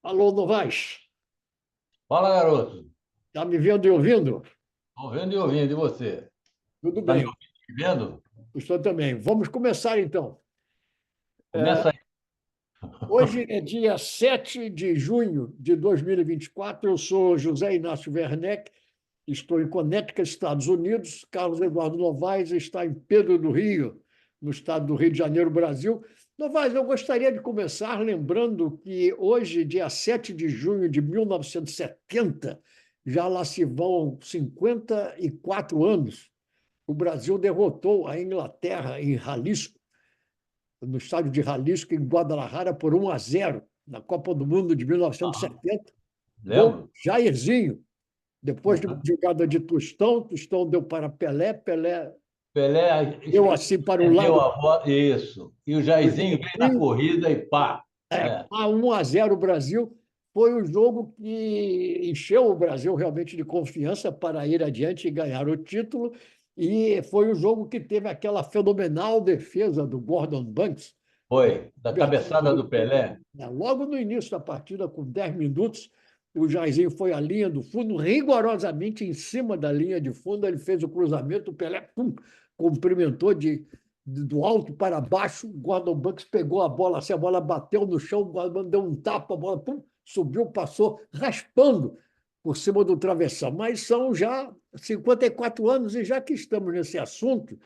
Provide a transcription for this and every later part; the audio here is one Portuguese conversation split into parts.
Alô, Novaes. Fala, garoto. Está me vendo e ouvindo? Estou vendo e ouvindo, e você? Tudo Está me bem, ouvindo e vendo? estou também. Vamos começar, então. Começa aí. Hoje é dia 7 de junho de 2024. Eu sou José Inácio Werneck, estou em Connecticut, Estados Unidos. Carlos Eduardo Novaes está em Pedro do Rio, no estado do Rio de Janeiro, Brasil. Novaes, eu gostaria de começar lembrando que hoje, dia 7 de junho de 1970, já lá se vão 54 anos, o Brasil derrotou a Inglaterra em Jalisco, no estádio de Jalisco, em Guadalajara, por 1-0, na Copa do Mundo de Aham, 1970. Gol lembro? Jairzinho, depois de uma Aham. jogada de Tostão, Tostão deu para Pelé, Pelé Pelé deu assim para o estendeu lado a bola. Isso. E o do Jairzinho veio na Jairzinho, corrida e pá. É, a 1-0 o Brasil. Foi um jogo que encheu o Brasil realmente de confiança para ir adiante e ganhar o título. E foi o jogo que teve aquela fenomenal defesa do Gordon Banks, foi. Da abertura cabeçada do do Pelé. né? Logo no início da partida, com 10 minutos, o Jairzinho foi à linha do fundo, rigorosamente em cima da linha de fundo. Ele fez o cruzamento, o Pelé pum, cumprimentou do alto para baixo. O Gordon Banks pegou a bola, assim, a bola bateu no chão, o Gordon deu um tapa, a bola pum, subiu, passou, raspando por cima do travessão. Mas são já 54 anos, e já que estamos nesse assunto,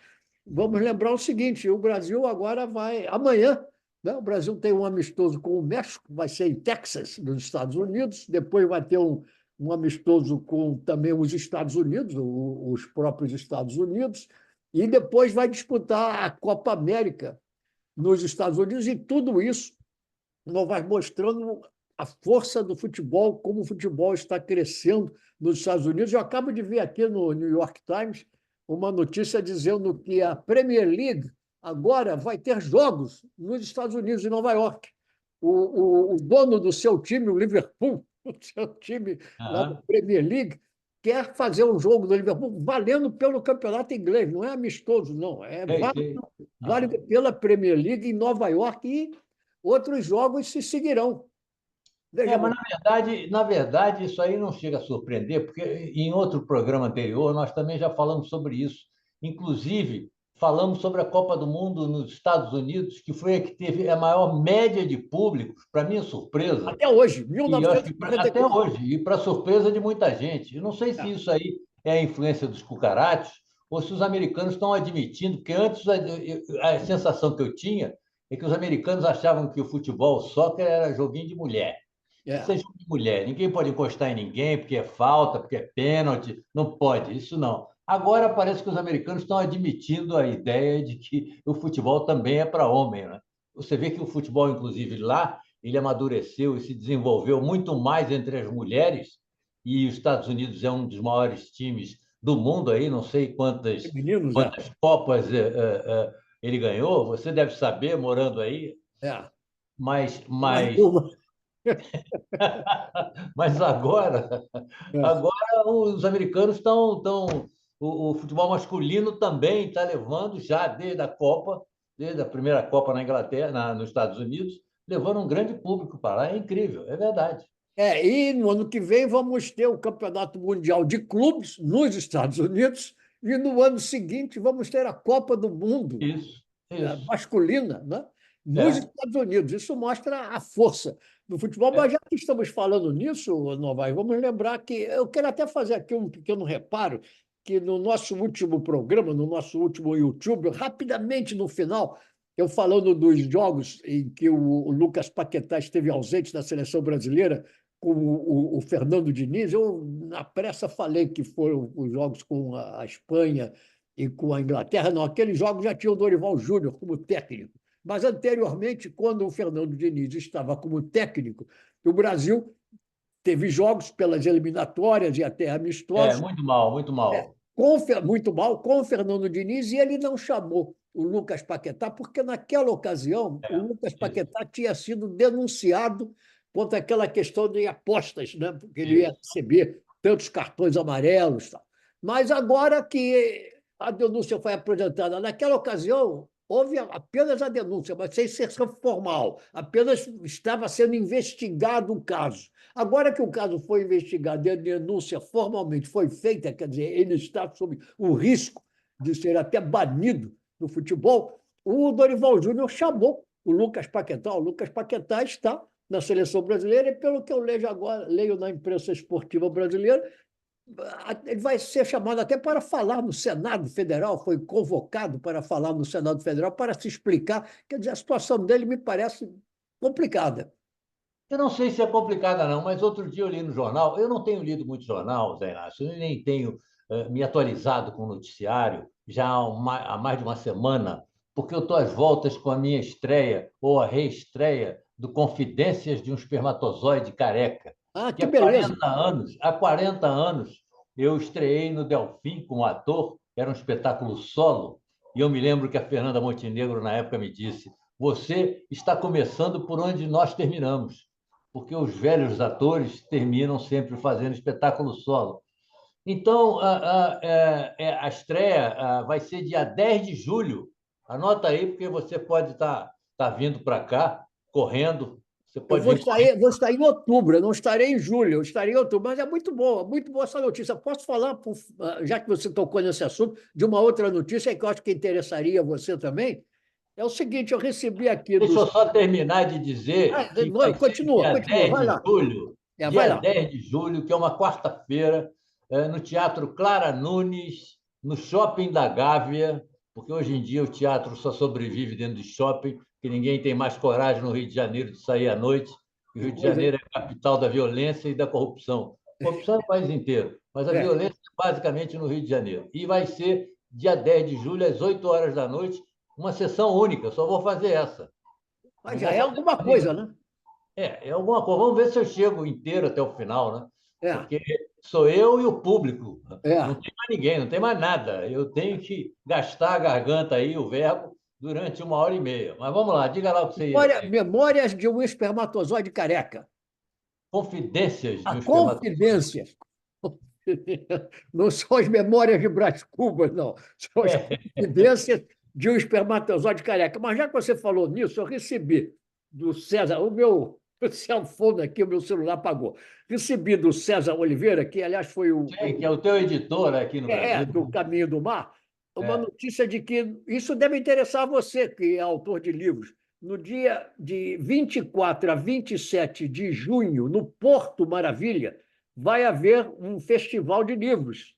vamos lembrar o seguinte: o Brasil agora vai, amanhã, né, o Brasil tem um amistoso com o México, vai ser em Texas, nos Estados Unidos, depois vai ter um amistoso com também os Estados Unidos, os próprios Estados Unidos, e depois vai disputar a Copa América nos Estados Unidos, e tudo isso não vai mostrando a força do futebol, como o futebol está crescendo nos Estados Unidos. Eu acabo de ver aqui no New York Times uma notícia dizendo que a Premier League agora vai ter jogos nos Estados Unidos, em Nova York. O dono do seu time, o Liverpool, o seu time lá da Aham. Premier League, quer fazer um jogo do Liverpool valendo pelo campeonato inglês, não é amistoso, não, é Sei, válido, sei. válido Aham. pela Premier League em Nova York, e outros jogos se seguirão. Veja Mas bem, na verdade, isso aí não chega a surpreender, porque em outro programa anterior nós também já falamos sobre isso. Inclusive, falamos sobre a Copa do Mundo nos Estados Unidos, que foi a que teve a maior média de público, para minha surpresa, até hoje, e eu acho que até 1994. hoje, e para surpresa de muita gente. Eu não sei se É, isso aí é a influência dos cucarates ou se os americanos estão admitindo, porque antes a sensação que eu tinha é que os americanos achavam que o futebol, o soccer, era joguinho de mulher. Isso é. é jogo de mulher. Ninguém pode encostar em ninguém porque é falta, porque é pênalti. Não pode, isso não. Agora parece que os americanos estão admitindo a ideia de que o futebol também é para homem, né? Você vê que o futebol, inclusive lá, ele amadureceu e se desenvolveu muito mais entre as mulheres, e os Estados Unidos é um dos maiores times do mundo aí, não sei quantas, Meninos, é. quantas Copas ele ganhou, você deve saber, morando aí, É. mas, Mais mas uma. Mas agora, É. agora os americanos o futebol masculino também está levando já desde a Copa, desde a primeira Copa na Inglaterra, nos Estados Unidos, levando um grande público para lá. É incrível, é verdade. E no ano que vem vamos ter o Campeonato Mundial de Clubes nos Estados Unidos, e no ano seguinte vamos ter a Copa do Mundo Isso, isso. masculina, né? Nos É, Estados Unidos. Isso mostra a força do futebol. Mas é. já que estamos falando nisso, Novaes, vamos lembrar que eu quero até fazer aqui um pequeno reparo, que no nosso último programa, no nosso último YouTube, rapidamente no final, eu falando dos jogos em que o Lucas Paquetá esteve ausente da seleção brasileira, com o Fernando Diniz, eu, na pressa, falei que foram os jogos com a Espanha e com a Inglaterra. Não, aqueles jogos já tinham o Dorival Júnior como técnico. Mas, anteriormente, quando o Fernando Diniz estava como técnico, o Brasil teve jogos pelas eliminatórias e até amistosos, Muito mal, muito mal. muito mal, com o Fernando Diniz, e ele não chamou o Lucas Paquetá, porque naquela ocasião o É, Lucas isso, Paquetá tinha sido denunciado contra aquela questão de apostas, né? Porque ele ia isso. receber tantos cartões amarelos. Tal. Mas agora que a denúncia foi apresentada naquela ocasião, houve apenas a denúncia, mas sem ser formal. Apenas estava sendo investigado o caso. Agora que o caso foi investigado e a denúncia formalmente foi feita, quer dizer, ele está sob o risco de ser até banido do futebol, o Dorival Júnior chamou o Lucas Paquetá. O Lucas Paquetá está na seleção brasileira e, pelo que eu leio agora, leio na imprensa esportiva brasileira, ele vai ser chamado até para falar no Senado Federal, foi convocado para falar no Senado Federal para se explicar. Quer dizer, a situação dele me parece complicada. Eu não sei se é complicada, não, mas outro dia eu li no jornal. Eu não tenho lido muito jornal, Zé Inácio, eu nem tenho me atualizado com o noticiário já há mais de uma semana, porque eu estou às voltas com a minha estreia ou a reestreia do Confidências de um Espermatozoide Careca, Ah, que que beleza! há 40 anos eu estreiei no Delfim como ator, era um espetáculo solo, e eu me lembro que a Fernanda Montenegro, na época, me disse: Você está começando por onde nós terminamos, porque os velhos atores terminam sempre fazendo espetáculo solo. Então, a estreia vai ser dia 10 de julho. Anota aí, porque você pode estar vindo para cá, correndo. Você Eu pode vir correndo. vou estar em outubro, eu não estarei em julho, eu estarei em outubro, mas é muito boa essa notícia. Posso falar, já que você tocou nesse assunto, de uma outra notícia que eu acho que interessaria você também? É o seguinte, eu recebi aqui Deixa dos. eu só terminar de dizer que vai ser Continua, vai lá. Vai dia lá. 10 de julho, que é uma quarta-feira, no Teatro Clara Nunes, no Shopping da Gávea, porque hoje em dia o teatro só sobrevive dentro de shopping, que ninguém tem mais coragem no Rio de Janeiro de sair à noite. E o Rio de Pois é. Janeiro é a capital da violência e da corrupção. Corrupção é no país inteiro, mas a É, violência é basicamente no Rio de Janeiro. E vai ser dia 10 de julho, às 8 horas da noite, uma sessão única, só vou fazer essa. mas Não já vou é fazer alguma mais coisa, nenhum. né? É alguma coisa. Vamos ver se eu chego inteiro até o final, né? É, Porque sou eu e o público. Não é. tem mais ninguém, não tem mais nada. Eu tenho que gastar a garganta aí, o verbo, durante 1 hora e meia. Mas vamos lá, diga lá o que você ia dizer. Memórias de um espermatozoide careca. Confidências A de um espermatozoide. confidências. Não são as memórias de Brás Cubas, não. São as É, confidências de um espermatozoide careca. Mas já que você falou nisso, eu recebi do César, o meu cellphone aqui, o meu celular apagou. Recebi do César Oliveira, que aliás foi sei que é o teu editor aqui no Brasil. do Caminho do Mar, uma É. notícia de que isso deve interessar a você, que é autor de livros. No dia de 24 a 27 de junho, no Porto Maravilha, vai haver um festival de livros,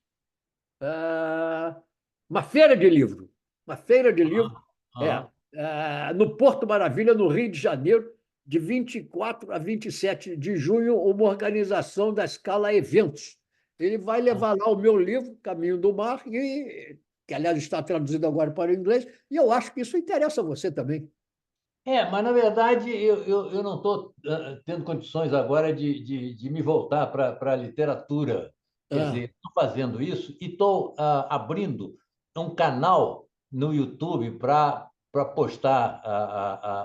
uma feira de livro, uma feira de livro, Aham, é, aham. no Porto Maravilha, no Rio de Janeiro, de 24 a 27 de junho, uma organização da Scala Eventos. Ele vai levar lá o meu livro, Caminho do Mar, que, aliás, está traduzido agora para o inglês, e eu acho que isso interessa a você também. Mas na verdade eu não estou tendo condições agora de me voltar para a literatura. Quer Ah, dizer, estou fazendo isso e estou abrindo um canal no YouTube para postar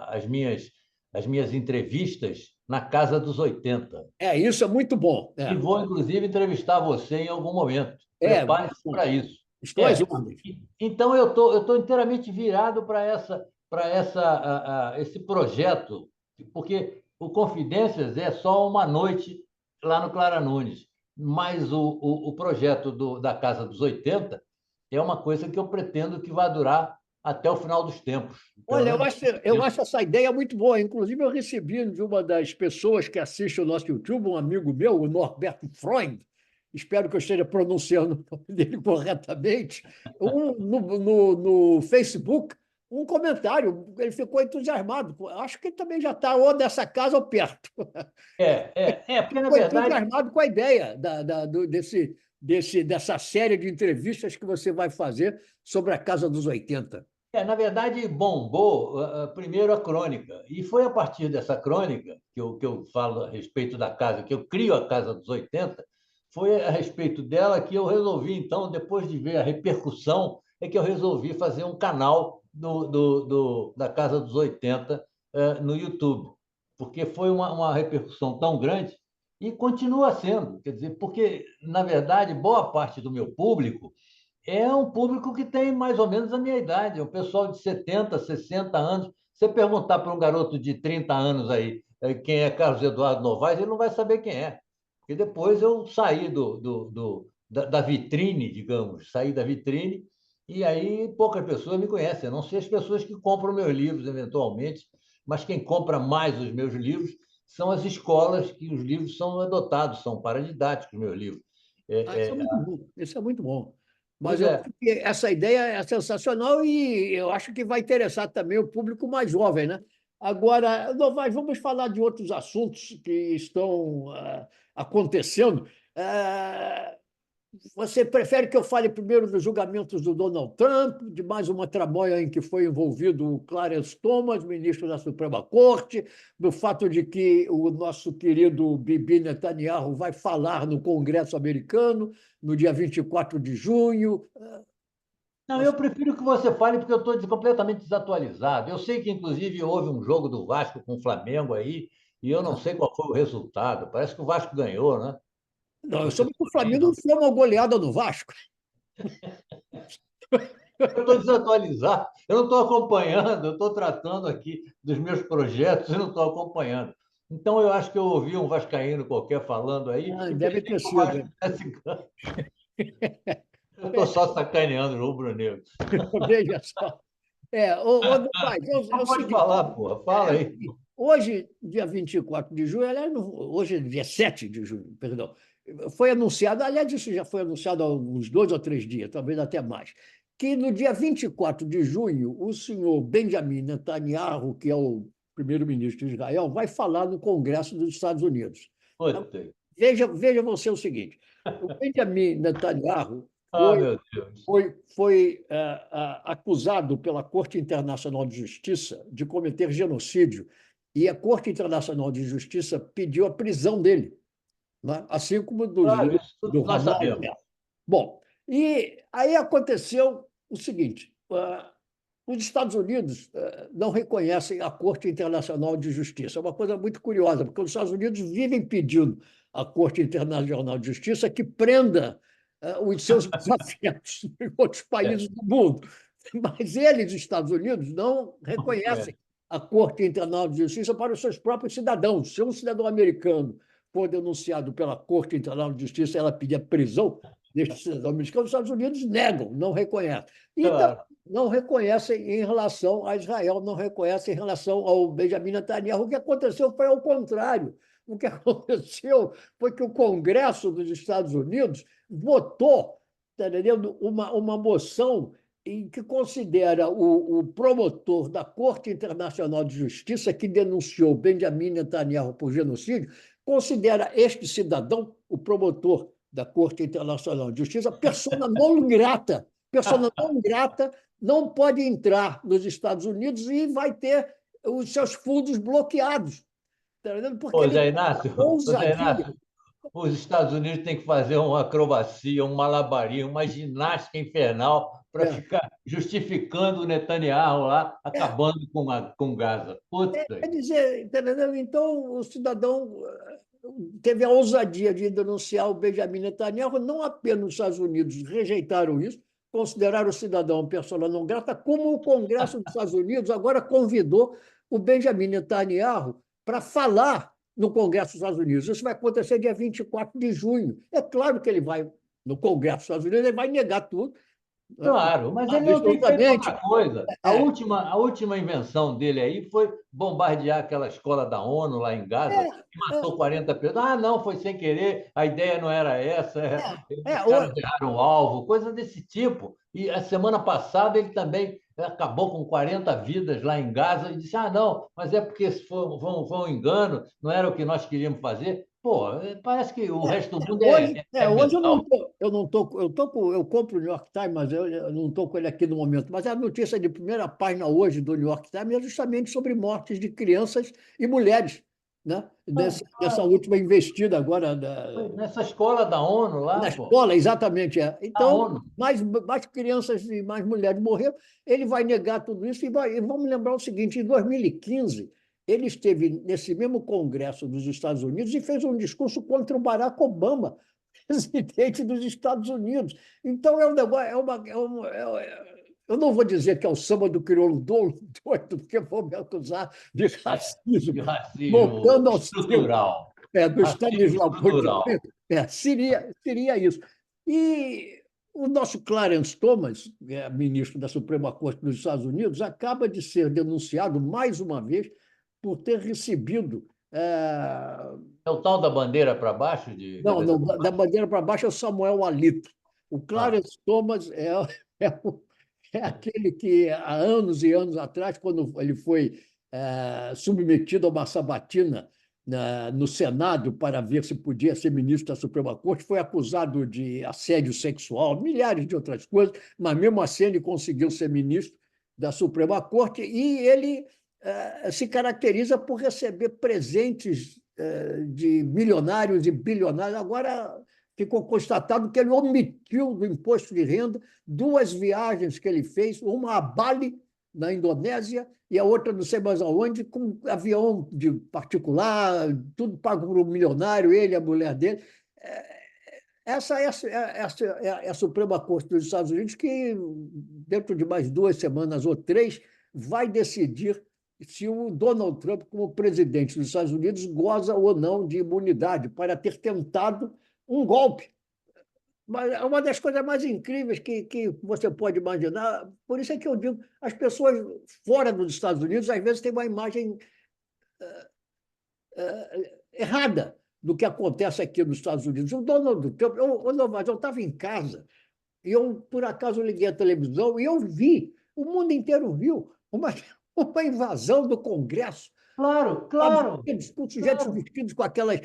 as minhas entrevistas na Casa dos 80. isso é muito bom. E vou, inclusive, entrevistar você em algum momento. Muito Prepare-se bom. para isso. Estou às ordens. Então, eu tô inteiramente virado para esse projeto, porque o Confidências é só uma noite lá no Clara Nunes, mas o projeto da Casa dos 80 é uma coisa que eu pretendo que vá durar até o final dos tempos, pelo Olha, menos. eu acho essa ideia muito boa. Inclusive, eu recebi de uma das pessoas que assiste o nosso YouTube, um amigo meu, o Norberto Freund, espero que eu esteja pronunciando o nome dele corretamente, no Facebook, um comentário. Ele ficou entusiasmado. Acho que ele também já está ou nessa casa ou perto. Porque na Ficou verdade entusiasmado com a ideia dessa série de entrevistas que você vai fazer sobre a Casa dos 80. Na verdade, bombou primeiro a crônica. E foi a partir dessa crônica que eu falo a respeito da casa, que eu crio a Casa dos 80, foi a respeito dela que eu resolvi, então, depois de ver a repercussão, é que eu resolvi fazer um canal da Casa dos 80 no YouTube. Porque foi uma repercussão tão grande e continua sendo. Quer dizer, porque, na verdade, boa parte do meu público é um público que tem mais ou menos a minha idade, é um pessoal de 70, 60 anos. Você perguntar para um garoto de 30 anos aí quem é Carlos Eduardo Novaes, ele não vai saber quem é. E depois eu saí da vitrine, digamos, saí da vitrine, e aí poucas pessoas me conhecem, a não ser as pessoas que compram meus livros eventualmente, mas quem compra mais os meus livros são as escolas que os livros são adotados, são paradidáticos, meus livros. Isso é É, muito bom, isso é muito bom. Mas pois eu é. acho que essa ideia é sensacional e eu acho que vai interessar também o público mais jovem, né? Agora, Novaes, vamos falar de outros assuntos que estão acontecendo. Você prefere que eu fale primeiro dos julgamentos do Donald Trump, de mais uma tramóia em que foi envolvido o Clarence Thomas, ministro da Suprema Corte, do fato de que o nosso querido Bibi Netanyahu vai falar no Congresso americano no dia 24 de junho? Não, eu prefiro que você fale porque eu estou completamente desatualizado. Eu sei que, inclusive, houve um jogo do Vasco com o Flamengo aí, e eu não sei qual foi o resultado. Parece que o Vasco ganhou, né? Não, eu Você soube que o também, Flamengo não? foi uma goleada no Vasco. Eu estou desatualizado, eu não estou acompanhando, eu estou tratando aqui dos meus projetos e não estou acompanhando. Então, eu acho que eu ouvi um vascaíno qualquer falando aí e Deve pensei ter que o sido. Vasco tivesse ganho. Eu estou só sacaneando o rubro-negro. Veja só. Novaes, é Não o pode seguinte. falar, porra, fala aí. Hoje, dia 24 de junho, aliás, hoje é dia 7 de junho, perdão, foi anunciado, aliás, isso já foi anunciado há uns 2 ou 3 dias, talvez até mais, que no dia 24 de junho, o senhor Benjamin Netanyahu, que é o primeiro-ministro de Israel, vai falar no Congresso dos Estados Unidos. Então, Puta. veja você o seguinte: o Benjamin Netanyahu Ah, foi meu Deus. acusado pela Corte Internacional de Justiça de cometer genocídio e a Corte Internacional de Justiça pediu a prisão dele, né? Assim como dos Claro, líderes isso tudo do nós Hamas. sabemos. Bom, e aí aconteceu o seguinte: os Estados Unidos não reconhecem a Corte Internacional de Justiça. É uma coisa muito curiosa, porque os Estados Unidos vivem pedindo à Corte Internacional de Justiça que prenda os seus desafiantes em outros É, países do mundo. Mas eles, os Estados Unidos, não não reconhecem conhece. a Corte Internacional de Justiça para os seus próprios cidadãos. Se um cidadão americano for denunciado pela Corte Internacional de Justiça, ela pedir a prisão deste cidadão americano, os Estados Unidos negam, não reconhecem. E Claro. não reconhecem em relação a Israel, não reconhecem em relação ao Benjamin Netanyahu. O que aconteceu foi ao contrário. O que aconteceu foi que o Congresso dos Estados Unidos votou, tá entendendo? Uma moção em que considera o promotor da Corte Internacional de Justiça, que denunciou Benjamin Netanyahu por genocídio, considera este cidadão, o promotor da Corte Internacional de Justiça, persona non grata. Persona non grata não pode entrar nos Estados Unidos e vai ter os seus fundos bloqueados. Tá entendendo? Porque Ô, ele Zé tem Inácio, ô, Zé ousadia. Inácio, os Estados Unidos têm que fazer uma acrobacia, um malabarismo, uma ginástica infernal para É, ficar justificando o Netanyahu lá, acabando com Gaza. Puta. quer dizer, entendeu? Então, o cidadão teve a ousadia de denunciar o Benjamin Netanyahu. Não apenas os Estados Unidos rejeitaram isso, consideraram o cidadão persona não grata, como o Congresso dos Estados Unidos agora convidou o Benjamin Netanyahu para falar no Congresso dos Estados Unidos. Isso vai acontecer dia 24 de junho. É claro que ele vai, no Congresso dos Estados Unidos, ele vai negar tudo, né? Claro, mas ele não tem feito Absolutamente. outra coisa. A É, última, a última invenção dele aí foi bombardear aquela escola da ONU lá em Gaza, que é, matou 40 pessoas. Ah, não, foi sem querer, a ideia não era essa, é, os é, caras erraram o alvo, coisa desse tipo. E a semana passada ele também acabou com 40 vidas lá em Gaza e disse: ah, não, mas é porque foi um engano, não era o que nós queríamos fazer. Pô, parece que o resto do mundo é hoje eu não mental. tô, eu compro o New York Times, mas eu não estou com ele aqui no momento. Mas a notícia de primeira página hoje do New York Times é justamente sobre mortes de crianças e mulheres, né? Dessa última investida agora Nessa escola da ONU na lá, pô, escola, exatamente é. da Então, ONU. mais crianças e mais mulheres morreram. Ele vai negar tudo isso e vamos lembrar o seguinte: em 2015 ele esteve nesse mesmo Congresso dos Estados Unidos e fez um discurso contra o Barack Obama. presidente dos Estados Unidos. Então, é um negócio, eu não vou dizer que é o samba do crioulo doido, porque vão me acusar de racismo, de racismo voltando ao seu, estrutural. do Racismo Stanislau estrutural. Poitevin, seria isso. E o nosso Clarence Thomas, ministro da Suprema Corte dos Estados Unidos, acaba de ser denunciado mais uma vez por ter recebido. É o tal da bandeira para baixo, de Não, cabeça não, para da baixo? bandeira para baixo é o Samuel Alito. O Ah, Clarence Thomas é, é aquele que, há anos e anos atrás, quando ele foi submetido a uma sabatina no Senado para ver se podia ser ministro da Suprema Corte, foi acusado de assédio sexual, milhares de outras coisas, mas mesmo assim ele conseguiu ser ministro da Suprema Corte e ele se caracteriza por receber presentes de milionários e bilionários. Agora ficou constatado que ele omitiu do imposto de renda 2 viagens que ele fez, uma a Bali, na Indonésia, e a outra não sei mais aonde, com avião de particular, tudo pago por um milionário, ele e a mulher dele. Essa é a Suprema Corte dos Estados Unidos que, dentro de mais 2 semanas ou 3, vai decidir se o Donald Trump, como presidente dos Estados Unidos, goza ou não de imunidade para ter tentado um golpe. Mas é uma das coisas mais incríveis que você pode imaginar. Por isso é que eu digo, as pessoas fora dos Estados Unidos, às vezes, têm uma imagem errada do que acontece aqui nos Estados Unidos. O Donald Trump, eu estava em casa e eu, por acaso, liguei a televisão e eu vi, o mundo inteiro viu, uma invasão do Congresso. claro, claro, Com sujeitos claro. vestidos com aquelas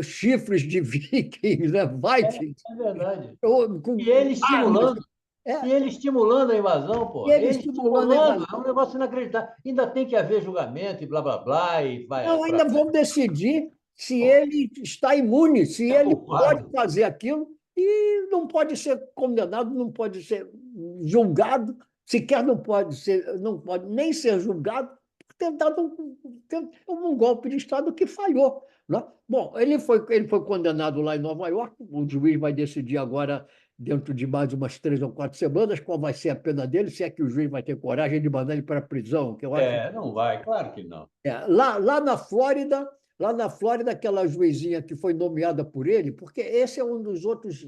chifres de vikings, né? Vikings, É verdade. E com ele armas. estimulando, É, e ele estimulando a invasão, e pô. ele Ele estimulando a estimulando, invasão. é um negócio inacreditável. Ainda tem que haver julgamento e blá blá blá, e vai Não, para. ainda vão decidir se Pô, ele está imune, se é ele pode culpado. fazer aquilo e não pode ser condenado, não pode ser julgado, sequer não pode nem ser julgado por ter dado um golpe de Estado que falhou. Né? Bom, ele foi condenado lá em Nova York, o juiz vai decidir agora, dentro de mais umas 3 ou 4 semanas, qual vai ser a pena dele, se é que o juiz vai ter coragem de mandar ele para a prisão, que eu acho. É, não vai, claro que não. Lá na Flórida, aquela juizinha que foi nomeada por ele, porque esse é um dos outros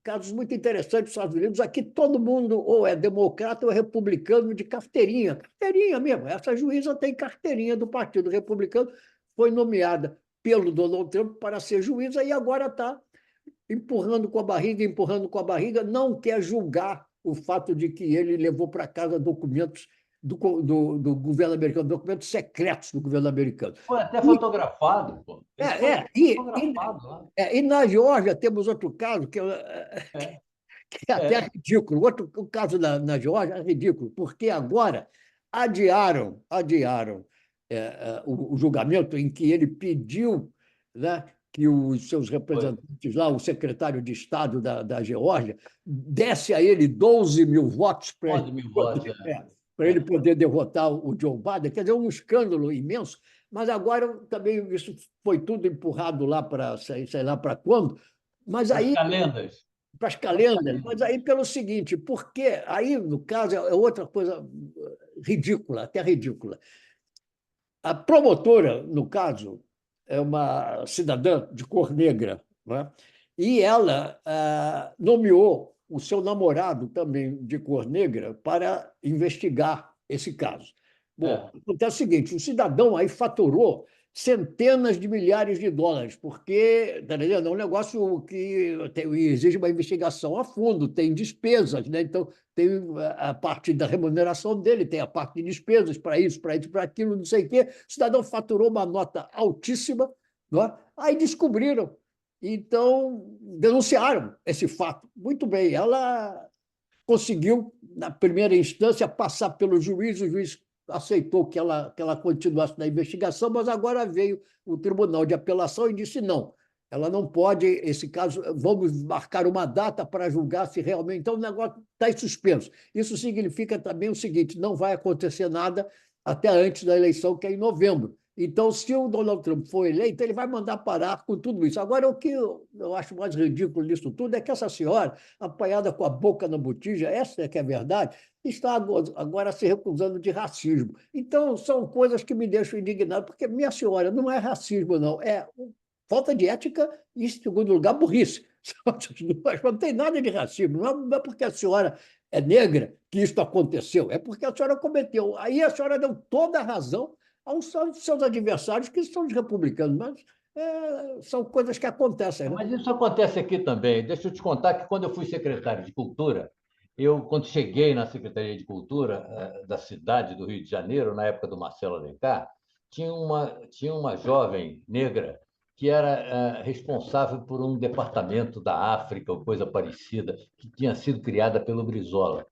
casos muito interessantes dos Estados Unidos. Aqui todo mundo ou é democrata ou é republicano de carteirinha, carteirinha mesmo. Essa juíza tem carteirinha do Partido Republicano, foi nomeada pelo Donald Trump para ser juíza e agora está empurrando com a barriga, não quer julgar o fato de que ele levou para casa documentos do governo americano, documentos secretos do governo americano. Foi até E, fotografado, pô. Ele é, foi é, até e, e, fotografado lá. e na Geórgia temos outro caso É, que é até é, ridículo. O caso na Geórgia é ridículo, porque agora adiaram o julgamento em que ele pediu, né, que os seus foi. representantes lá, o secretário de Estado da Geórgia, desse a ele 12 mil votos 11 mil votos. para ele poder derrotar o Joe Biden. Quer dizer, um escândalo imenso. Mas agora também isso foi tudo empurrado lá para sei lá para quando. Mas As aí calendas. para as As calendas, calendas. mas aí pelo seguinte, porque aí, no caso, é outra coisa ridícula, até ridícula. A promotora, no caso, é uma cidadã de cor negra, né? E ela nomeou o seu namorado, também de cor negra, para investigar esse caso. Bom, É. acontece o seguinte: o cidadão aí faturou centenas de milhares de dólares, porque tá entendendo? É um negócio que exige uma investigação a fundo, tem despesas, né? Então, tem a parte da remuneração dele, tem a parte de despesas para isso, para aquilo, não sei o quê. O cidadão faturou uma nota altíssima, não é? Aí descobriram. Então, denunciaram esse fato. Muito bem, ela conseguiu, na primeira instância, passar pelo juiz, o juiz aceitou que ela continuasse na investigação, mas agora veio o Tribunal de Apelação e disse não, ela não pode, esse caso, vamos marcar uma data para julgar se realmente. Então, o negócio está em suspenso. Isso significa também o seguinte: não vai acontecer nada até antes da eleição, que é em novembro. Então, se o Donald Trump for eleito, ele vai mandar parar com tudo isso. Agora, o que eu acho mais ridículo nisso tudo é que essa senhora, apanhada com a boca na botija, essa é que é a verdade, está agora se recusando de racismo. Então, são coisas que me deixam indignado, porque, minha senhora, não é racismo, não, é falta de ética e, em segundo lugar, burrice. Não tem nada de racismo, não é porque a senhora é negra que isso aconteceu, é porque a senhora cometeu. Aí a senhora deu toda a razão aos seus adversários, que são os republicanos, mas são coisas que acontecem, né? Mas isso acontece aqui também. Deixa eu te contar que quando eu fui secretário de Cultura, quando cheguei na Secretaria de Cultura da cidade do Rio de Janeiro, na época do Marcelo Alencar, tinha uma jovem negra que era responsável por um departamento da África ou coisa parecida, que tinha sido criada pelo Brizola.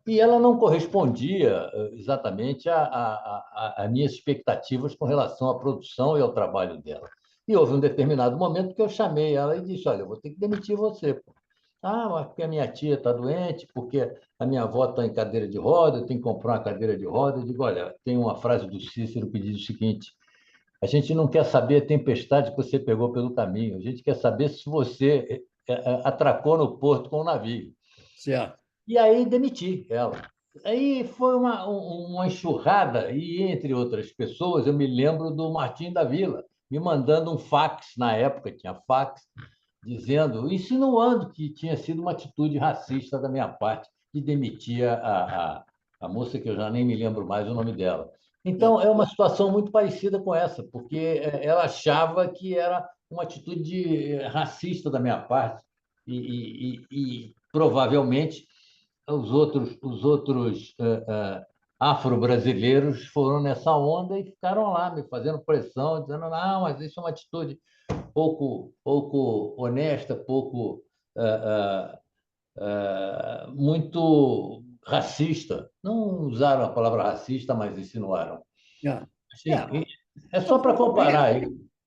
E ela não correspondia exatamente a minhas expectativas com relação à produção e ao trabalho dela. E houve um determinado momento que eu chamei ela e disse: Olha, eu vou ter que demitir você. Pô. Ah, mas porque a minha tia está doente, porque a minha avó está em cadeira de roda, eu tenho que comprar uma cadeira de roda. Eu digo: Olha, tem uma frase do Cícero que diz o seguinte: a gente não quer saber a tempestade que você pegou pelo caminho, a gente quer saber se você atracou no porto com o navio. Certo. E aí demiti ela. Aí foi uma enxurrada, e entre outras pessoas, eu me lembro do Martim da Vila, me mandando um fax, na época tinha fax, dizendo, insinuando que tinha sido uma atitude racista da minha parte, de demitir a moça, que eu já nem me lembro mais o nome dela. Então, é uma situação muito parecida com essa, porque ela achava que era uma atitude racista da minha parte, e provavelmente os outros afro-brasileiros foram nessa onda e ficaram lá me fazendo pressão, dizendo, não, mas isso é uma atitude pouco honesta, muito racista. Não usaram a palavra racista, mas insinuaram. É. Assim, É. é só para comparar.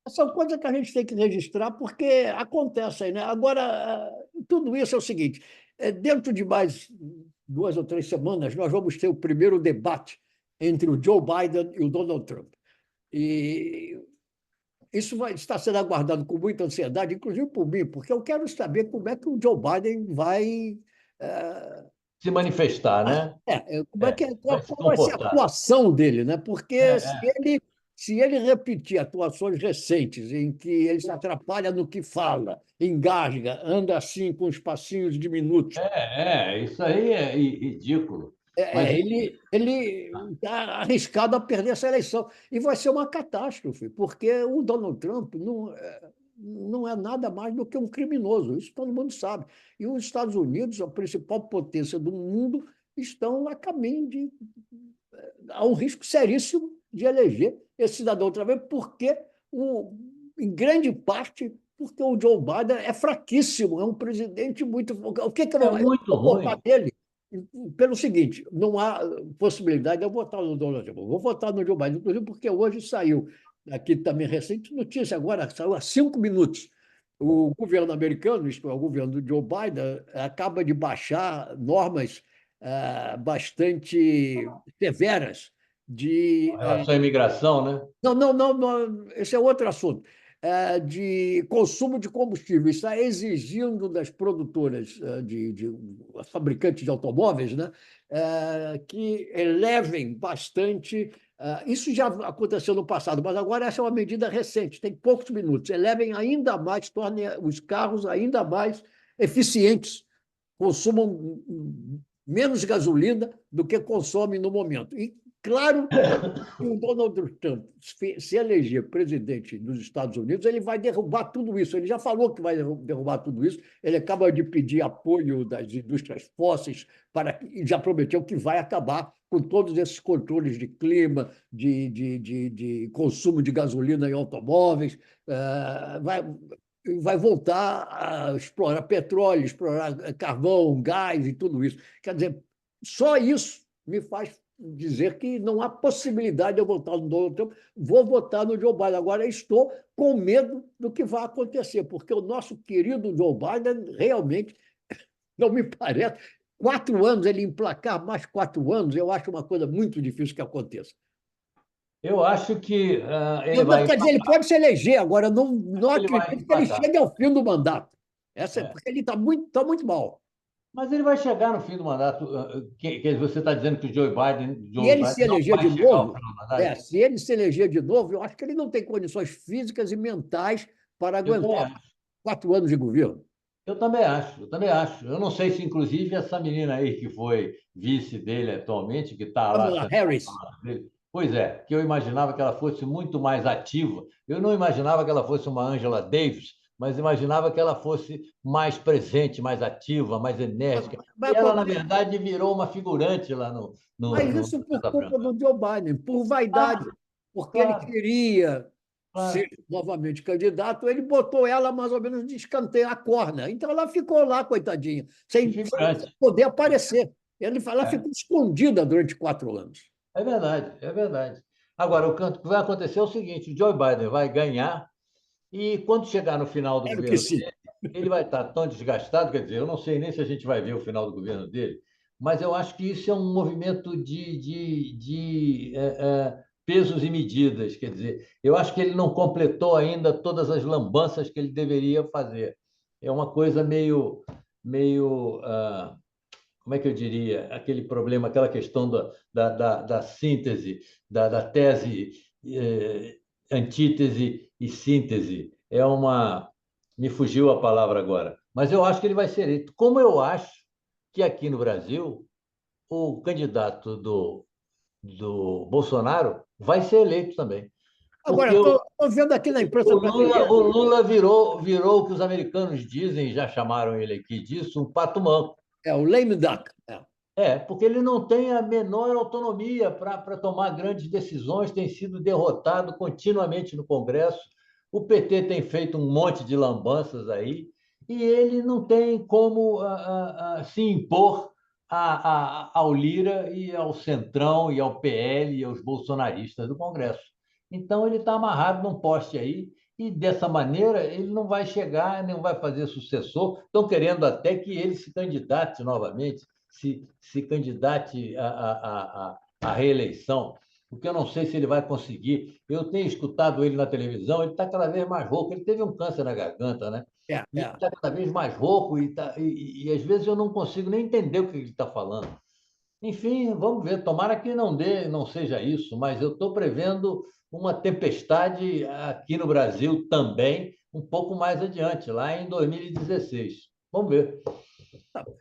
São coisas que a gente tem que registrar porque acontecem, né? Agora, tudo isso é o seguinte: dentro de mais 2 ou 3 semanas, nós vamos ter o primeiro debate entre o Joe Biden e o Donald Trump. E isso vai estar sendo aguardado com muita ansiedade, inclusive por mim, porque eu quero saber como é que o Joe Biden vai. eh, Se manifestar, né? Como é que Vai se qual vai ser a comportar. atuação dele, né? Porque se É, ele, se ele repetir atuações recentes em que ele se atrapalha no que fala, engasga, anda assim com os passinhos diminutos, isso aí é ridículo. Mas ele está arriscado a perder essa eleição. E vai ser uma catástrofe, porque o Donald Trump não é nada mais do que um criminoso, isso todo mundo sabe. E os Estados Unidos, a principal potência do mundo, estão a caminho de. Há um risco seríssimo de eleger esse cidadão outra vez, porque, em grande parte, porque o Joe Biden é fraquíssimo, é um presidente muito. O que é eu muito vou votar ruim. nele? Pelo seguinte, não há possibilidade de eu votar no Donald Trump. Eu vou votar no Joe Biden, inclusive porque hoje saiu, aqui também recente notícia, agora saiu há 5 minutos. O governo americano, isto é, o governo do Joe Biden, acaba de baixar normas bastante severas Com de. relação à imigração, né? Não, não, não, não, esse é outro assunto. De consumo de combustível. Está exigindo das produtoras, de fabricantes de automóveis, né, que elevem bastante. Isso já aconteceu no passado, mas agora essa é uma medida recente, tem poucos minutos. Elevem ainda mais, tornem os carros ainda mais eficientes, consumam menos gasolina do que consomem no momento. E, claro, se o Donald Trump se eleger presidente dos Estados Unidos, ele vai derrubar tudo isso. Ele já falou que vai derrubar tudo isso. Ele acaba de pedir apoio das indústrias fósseis e já prometeu que vai acabar com todos esses controles de clima, de consumo de gasolina em automóveis. Vai voltar a explorar petróleo, explorar carvão, gás e tudo isso. Quer dizer, só isso me faz dizer que não há possibilidade de eu votar no Donald Trump, vou votar no Joe Biden. Agora estou com medo do que vai acontecer, porque o nosso querido Joe Biden realmente não me parece. 4 anos, ele emplacar mais 4 anos, eu acho uma coisa muito difícil que aconteça. Eu acho que ele Não, vai, quer dizer, ele pode se eleger, agora eu não ele vai acredito que ele empatar. chegue ao fim do mandato. É. Porque ele está muito mal. Mas ele vai chegar no fim do mandato. Que você está dizendo que o Se Joe ele se Biden não eleger vai de chegar ao novo, fim do mandato? se ele se eleger de novo, eu acho que ele não tem condições físicas e mentais para Eu também aguentar acho. 4 anos de governo. Eu também acho, eu também acho. Eu não sei se, inclusive, essa menina aí que foi vice dele atualmente, que está lá Kamala sentada Harris. ao lado dele, pois é, que eu imaginava que ela fosse muito mais ativa. Eu não imaginava que ela fosse uma Angela Davis, mas imaginava que ela fosse mais presente, mais ativa, mais enérgica. Mas, E ela, na verdade, virou uma figurante lá mas no isso por Casa culpa Branca. do Joe Biden, por vaidade, Claro, porque ele claro, queria ser claro. novamente candidato, ele botou ela mais ou menos de escanteio, a corna. Então ela ficou lá, coitadinha, E sem figurante. poder aparecer. Ela É. ficou escondida durante 4 anos. É verdade, é verdade. Agora, o que vai acontecer é o seguinte: o Joe Biden vai ganhar e, quando chegar no final do Claro que governo sim. dele, ele vai estar tão desgastado, quer dizer, eu não sei nem se a gente vai ver o final do governo dele, mas eu acho que isso é um movimento de pesos e medidas, quer dizer, eu acho que ele não completou ainda todas as lambanças que ele deveria fazer. É uma coisa meio como é que eu diria, aquele problema, aquela questão da síntese, da tese, antítese e síntese. Me fugiu a palavra agora, mas eu acho que ele vai ser eleito. Como eu acho que aqui no Brasil, o candidato do Bolsonaro vai ser eleito também. Agora, Porque estou vendo aqui na imprensa brasileira, O Lula virou o que os americanos dizem, já chamaram ele aqui disso, um pato manco. o lame duck. Porque ele não tem a menor autonomia para tomar grandes decisões, tem sido derrotado continuamente no Congresso. O PT tem feito um monte de lambanças aí, e ele não tem como se impor ao Lira e ao Centrão e ao PL e aos bolsonaristas do Congresso. Então, ele está amarrado num poste aí, e dessa maneira ele não vai chegar, não vai fazer sucessor. Estão querendo até que ele se candidate novamente, se candidate à reeleição, porque eu não sei se ele vai conseguir. Eu tenho escutado ele na televisão, ele está cada vez mais rouco. Ele teve um câncer na garganta, né? É, E ele é. está cada vez mais rouco e às vezes eu não consigo nem entender o que ele está falando. Enfim, vamos ver. Tomara que não dê, não seja isso, mas eu estou prevendo uma tempestade aqui no Brasil também, um pouco mais adiante, lá em 2016. Vamos ver.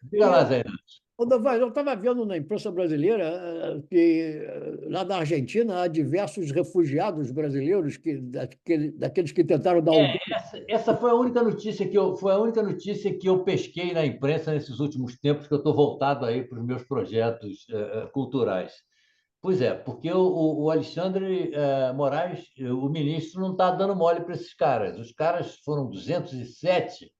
Diga E lá, Zé. Eu estava vendo na imprensa brasileira que lá na Argentina há diversos refugiados brasileiros daqueles que tentaram dar o golpe. Essa foi a única notícia que eu pesquei na imprensa nesses últimos tempos que eu estou voltado aí para os meus projetos culturais. Pois é, porque o Alexandre Moraes, o ministro, não está dando mole para esses caras. Os caras foram 207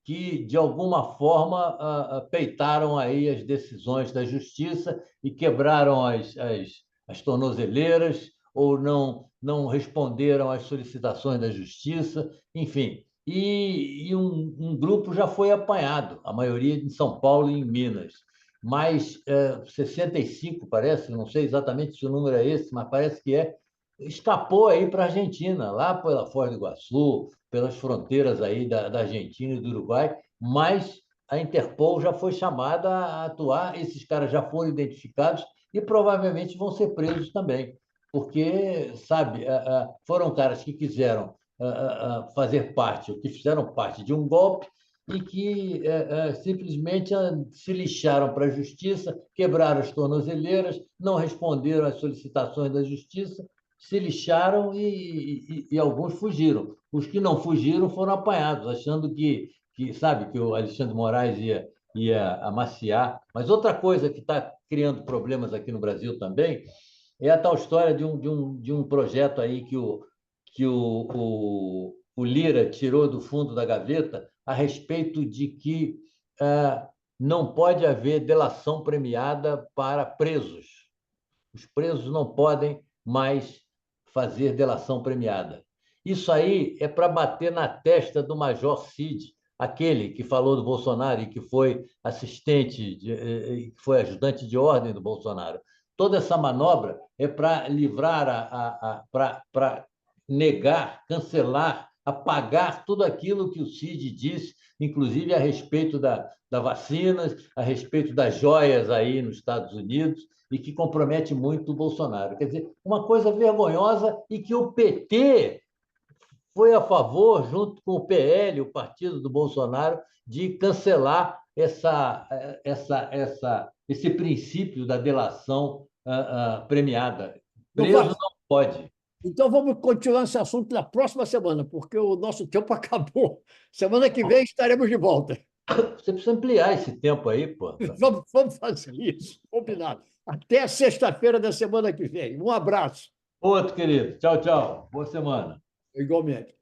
que, de alguma forma, peitaram aí as decisões da justiça e quebraram as tornozeleiras ou não responderam às solicitações da justiça, enfim. E um grupo já foi apanhado, a maioria em São Paulo e em Minas. Mas 65, parece, não sei exatamente se o número é esse, mas parece que escapou aí para a Argentina, lá pela Foz do Iguaçu, pelas fronteiras aí da Argentina e do Uruguai, mas a Interpol já foi chamada a atuar, esses caras já foram identificados e provavelmente vão ser presos também, porque, sabe, foram caras que quiseram fazer parte, ou que fizeram parte de um golpe e que simplesmente se lixaram para a justiça, quebraram as tornozeleiras, não responderam às solicitações da justiça, se lixaram e alguns fugiram. Os que não fugiram foram apanhados, achando sabe, que o Alexandre Moraes ia amaciar. Mas outra coisa que está criando problemas aqui no Brasil também é a tal história de um projeto aí que o Lira tirou do fundo da gaveta a respeito de que não pode haver delação premiada para presos. Os presos não podem mais fazer delação premiada. Isso aí é para bater na testa do Major Cid, aquele que falou do Bolsonaro e que foi assistente, que foi ajudante de ordem do Bolsonaro. toda essa manobra é para livrar, para negar, cancelar, apagar tudo aquilo que o Cid disse, inclusive a respeito da vacinas, a respeito das joias aí nos Estados Unidos, e que compromete muito o Bolsonaro. Quer dizer, uma coisa vergonhosa e que o PT foi a favor, junto com o PL, o partido do Bolsonaro, de cancelar esse princípio da delação premiada. Preso Novato, não pode. então vamos continuar esse assunto na próxima semana, porque o nosso tempo acabou. Semana que vem estaremos de volta. Você precisa ampliar esse tempo aí, pô. Vamos fazer isso, combinado. Até sexta-feira da semana que vem. Um abraço. Outro, querido. Tchau, tchau. Boa semana. Igualmente.